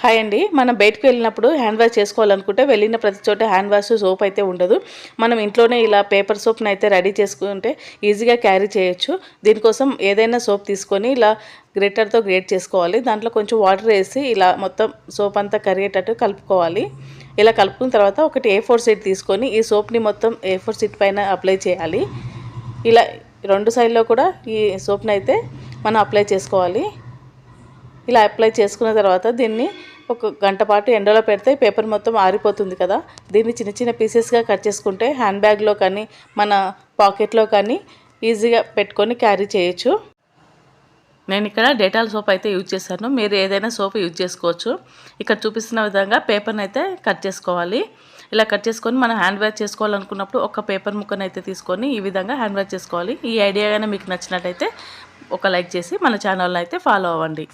Hi అండి. మనం బయటకు వెళ్ళినప్పుడు హ్యాండ్ వాష్ చేసుకోవాలనుకుంటే వెళ్ళిన ప్రతి చోట హ్యాండ్ వాష్ సోప్ అయితే ఉండదు. మనం ఇంట్లోనే ఇలా పేపర్ సోప్‌ని అయితే రెడీ చేసుకుంటే ఈజీగా క్యారీ చేయొచ్చు. దీనికోసం ఏదైనా సోప్ తీసుకొని ఇలా గ్రేటర్‌తో గ్రేట్ చేసుకోవాలి. దాంట్లో కొంచెం వాటర్ వేసి ఇలా మొత్తం సోప్ అంతా కరిగేటట్టు కలుపుకోవాలి. ఇలా కలుపుకున్న తర్వాత ఒకటి A4 షీట్ తీసుకొని ఈ సోప్‌ని మొత్తం A4 షీట్ పైన అప్లై చేయాలి. ఇలా రెండు సైడ్‌లో కూడా ఈ సోప్‌ని అయితే మనం అప్లై చేసుకోవాలి. ఇలా అప్లై చేసుకున్న తర్వాత దీన్ని ఒక గంట పాటు ఎండలో పెడితే పేపర్ మొత్తం ఆరిపోతుంది కదా. దీన్ని చిన్న చిన్న పీసెస్గా కట్ చేసుకుంటే హ్యాండ్ బ్యాగ్లో కానీ మన పాకెట్లో కానీ ఈజీగా పెట్టుకొని క్యారీ చేయొచ్చు. నేను ఇక్కడ డెటాల్ సోప్ అయితే యూజ్ చేశాను. మీరు ఏదైనా సోప్ యూజ్ చేసుకోవచ్చు. ఇక్కడ చూపిస్తున్న విధంగా పేపర్ని అయితే కట్ చేసుకోవాలి. ఇలా కట్ చేసుకొని మనం హ్యాండ్ వాష్ చేసుకోవాలనుకున్నప్పుడు ఒక పేపర్ ముక్కను అయితే తీసుకొని ఈ విధంగా హ్యాండ్ వాష్ చేసుకోవాలి. ఈ ఐడియా కానీ మీకు నచ్చినట్టయితే ఒక లైక్ చేసి మన ఛానల్ని అయితే ఫాలో అవ్వండి.